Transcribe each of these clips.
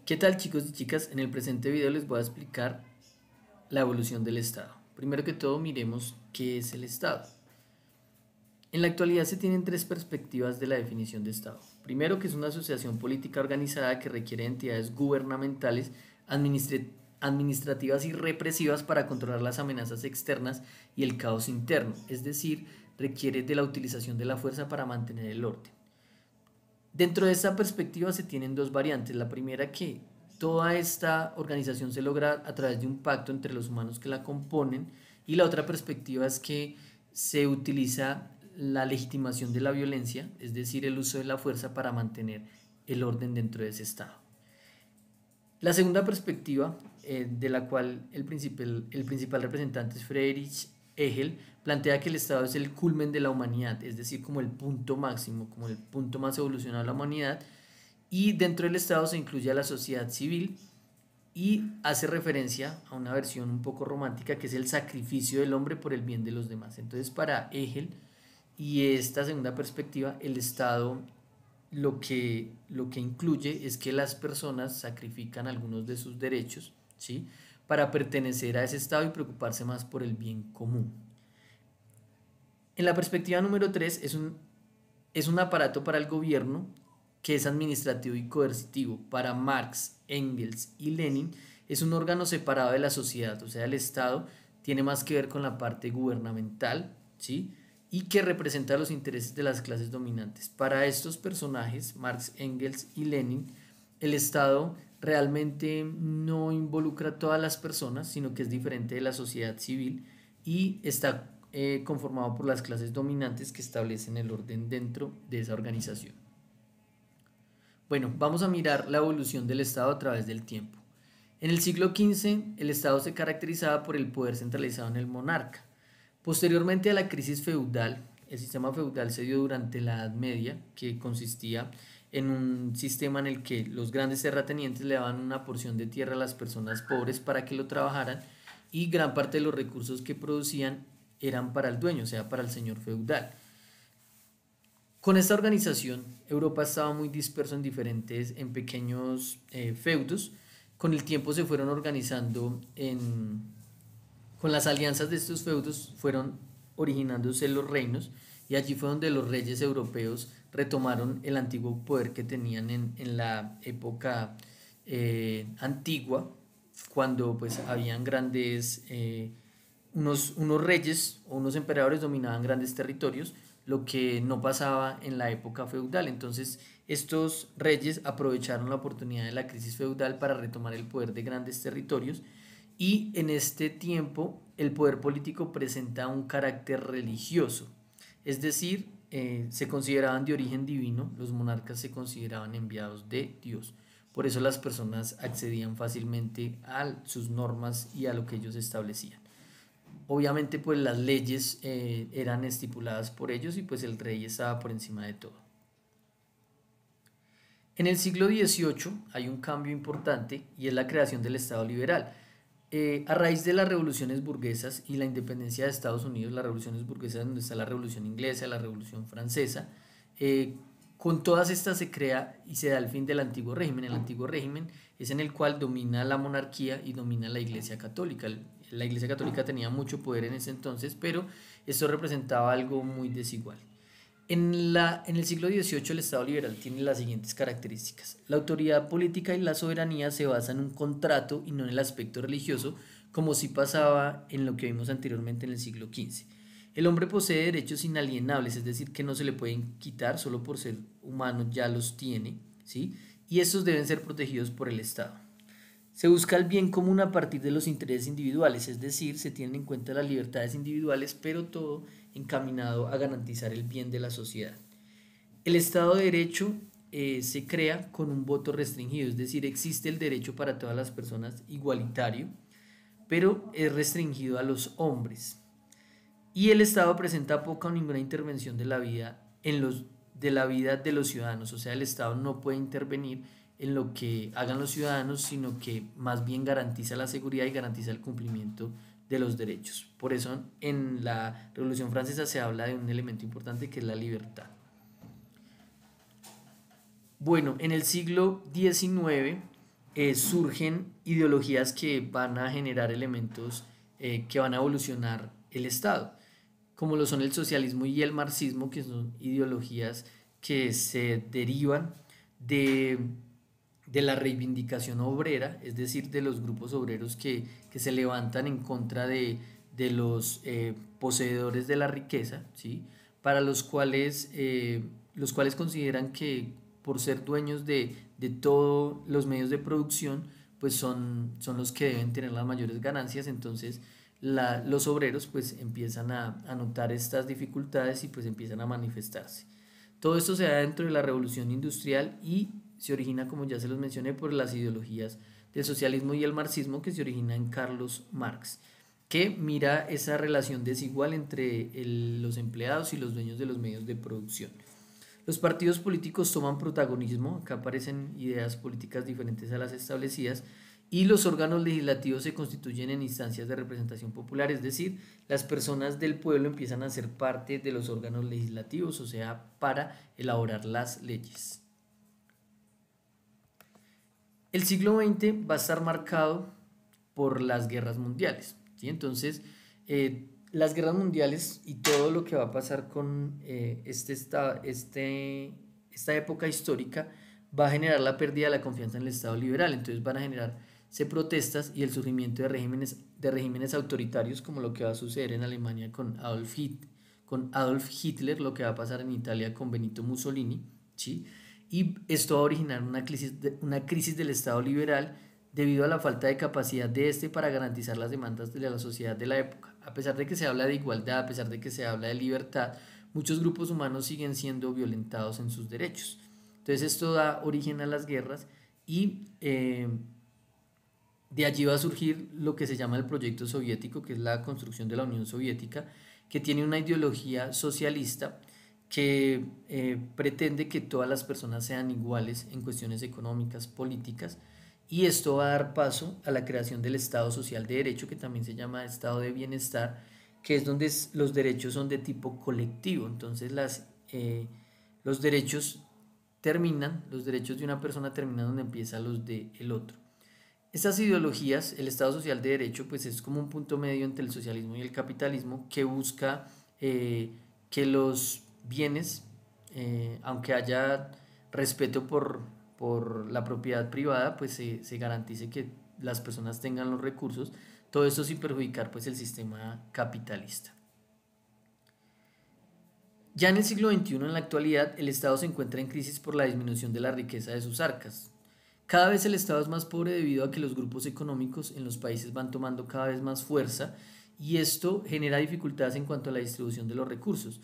¿Qué tal, chicos y chicas? En el presente video les voy a explicar la evolución del Estado. Primero que todo, miremos qué es el Estado. En la actualidad se tienen tres perspectivas de la definición de Estado. Primero, que es una asociación política organizada que requiere entidades gubernamentales, administrativas y represivas para controlar las amenazas externas y el caos interno, es decir, requiere de la utilización de la fuerza para mantener el orden. Dentro de esta perspectiva se tienen dos variantes. La primera, que toda esta organización se logra a través de un pacto entre los humanos que la componen, y la otra perspectiva es que se utiliza la legitimación de la violencia, es decir, el uso de la fuerza para mantener el orden dentro de ese estado. La segunda perspectiva, de la cual el principal representante es Friedrich Hegel, plantea que el Estado es el culmen de la humanidad, es decir, como el punto máximo, como el punto más evolucionado de la humanidad, y dentro del Estado se incluye a la sociedad civil y hace referencia a una versión un poco romántica que es el sacrificio del hombre por el bien de los demás. Entonces, para Hegel y esta segunda perspectiva, el Estado lo que incluye es que las personas sacrifican algunos de sus derechos, ¿sí?, para pertenecer a ese Estado y preocuparse más por el bien común. En la perspectiva número 3 es un aparato para el gobierno que es administrativo y coercitivo. Para Marx, Engels y Lenin es un órgano separado de la sociedad, o sea, el Estado tiene más que ver con la parte gubernamental, ¿sí?, y que representa los intereses de las clases dominantes. Para estos personajes, Marx, Engels y Lenin, el Estado realmente no involucra a todas las personas, sino que es diferente de la sociedad civil y está conformado por las clases dominantes que establecen el orden dentro de esa organización. Bueno, vamos a mirar la evolución del Estado a través del tiempo. En el siglo XV, el Estado se caracterizaba por el poder centralizado en el monarca. Posteriormente a la crisis feudal, el sistema feudal se dio durante la Edad Media, que consistía en un sistema en el que los grandes terratenientes le daban una porción de tierra a las personas pobres para que lo trabajaran, y gran parte de los recursos que producían eran para el dueño, o sea, para el señor feudal. Con esta organización, Europa estaba muy disperso en pequeños feudos. Con el tiempo se fueron organizando con las alianzas de estos feudos fueron originándose los reinos, y allí fue donde los reyes europeos retomaron el antiguo poder que tenían en la época antigua, cuando pues habían unos reyes o unos emperadores dominaban grandes territorios, lo que no pasaba en la época feudal. Entonces estos reyes aprovecharon la oportunidad de la crisis feudal para retomar el poder de grandes territorios, y en este tiempo el poder político presenta un carácter religioso, es decir, se consideraban de origen divino, los monarcas se consideraban enviados de Dios. Por eso las personas accedían fácilmente a sus normas y a lo que ellos establecían. Obviamente pues las leyes eran estipuladas por ellos, y pues el rey estaba por encima de todo. En el siglo XVIII hay un cambio importante y es la creación del Estado liberal. A raíz de las revoluciones burguesas y la independencia de Estados Unidos, las revoluciones burguesas donde está la revolución inglesa, la revolución francesa, con todas estas se crea y se da el fin del antiguo régimen. El antiguo régimen es en el cual domina la monarquía y domina la Iglesia Católica. La Iglesia Católica tenía mucho poder en ese entonces, pero esto representaba algo muy desigual. En el siglo XVIII el Estado liberal tiene las siguientes características. La autoridad política y la soberanía se basan en un contrato y no en el aspecto religioso, como sí pasaba en lo que vimos anteriormente en el siglo XV. El hombre posee derechos inalienables, es decir, que no se le pueden quitar, solo por ser humano ya los tiene, ¿sí?, y estos deben ser protegidos por el Estado. Se busca el bien común a partir de los intereses individuales, es decir, se tienen en cuenta las libertades individuales, pero todo encaminado a garantizar el bien de la sociedad. El Estado de Derecho se crea con un voto restringido, es decir, existe el derecho para todas las personas igualitario, pero es restringido a los hombres. Y el Estado presenta poca o ninguna intervención de la vida de la vida de los ciudadanos, o sea, el Estado no puede intervenir en lo que hagan los ciudadanos, sino que más bien garantiza la seguridad y garantiza el cumplimiento de los derechos. Por eso en la Revolución Francesa se habla de un elemento importante que es la libertad. Bueno, en el siglo XIX surgen ideologías que van a generar elementos que van a evolucionar el Estado, como lo son el socialismo y el marxismo, que son ideologías que se derivan de, de la reivindicación obrera, es decir, de los grupos obreros que se levantan en contra de los poseedores de la riqueza, ¿sí? Para los cuales consideran que por ser dueños de todos los medios de producción, pues son los que deben tener las mayores ganancias. Entonces los obreros pues empiezan a notar estas dificultades y pues empiezan a manifestarse. Todo esto se da dentro de la revolución industrial y se origina, como ya se los mencioné, por las ideologías del socialismo y el marxismo, que se origina en Carlos Marx, que mira esa relación desigual entre los empleados y los dueños de los medios de producción. Los partidos políticos toman protagonismo, acá aparecen ideas políticas diferentes a las establecidas, y los órganos legislativos se constituyen en instancias de representación popular, es decir, las personas del pueblo empiezan a ser parte de los órganos legislativos, o sea, para elaborar las leyes. El siglo XX va a estar marcado por las guerras mundiales, ¿sí? Entonces, las guerras mundiales y todo lo que va a pasar con esta época histórica va a generar la pérdida de la confianza en el Estado liberal. Entonces van a generarse protestas y el surgimiento de regímenes autoritarios, como lo que va a suceder en Alemania con Adolf Hitler, lo que va a pasar en Italia con Benito Mussolini, ¿sí? Y esto va a originar una crisis del Estado liberal debido a la falta de capacidad de este para garantizar las demandas de la sociedad de la época. A pesar de que se habla de igualdad, a pesar de que se habla de libertad, muchos grupos humanos siguen siendo violentados en sus derechos. Entonces esto da origen a las guerras y de allí va a surgir lo que se llama el proyecto soviético, que es la construcción de la Unión Soviética, que tiene una ideología socialista que pretende que todas las personas sean iguales en cuestiones económicas, políticas, y esto va a dar paso a la creación del Estado Social de Derecho, que también se llama Estado de Bienestar, que es donde los derechos son de tipo colectivo. Entonces los derechos los derechos de una persona terminan donde empiezan los del otro. Estas ideologías, el Estado Social de Derecho, pues es como un punto medio entre el socialismo y el capitalismo que busca que los bienes, aunque haya respeto por la propiedad privada, pues se garantice que las personas tengan los recursos, todo esto sin perjudicar pues el sistema capitalista. Ya en el siglo XXI, en la actualidad, el Estado se encuentra en crisis por la disminución de la riqueza de sus arcas. Cada vez el Estado es más pobre debido a que los grupos económicos en los países van tomando cada vez más fuerza y esto genera dificultades en cuanto a la distribución de los recursos.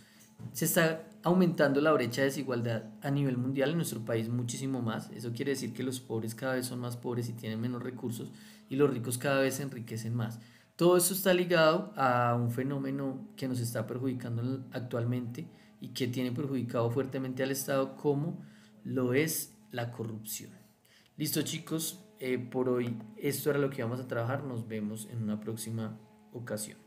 Se está aumentando la brecha de desigualdad a nivel mundial, en nuestro país muchísimo más. Eso quiere decir que los pobres cada vez son más pobres y tienen menos recursos y los ricos cada vez se enriquecen más. Todo esto está ligado a un fenómeno que nos está perjudicando actualmente y que tiene perjudicado fuertemente al Estado, como lo es la corrupción. Listo, chicos, por hoy esto era lo que vamos a trabajar. Nos vemos en una próxima ocasión.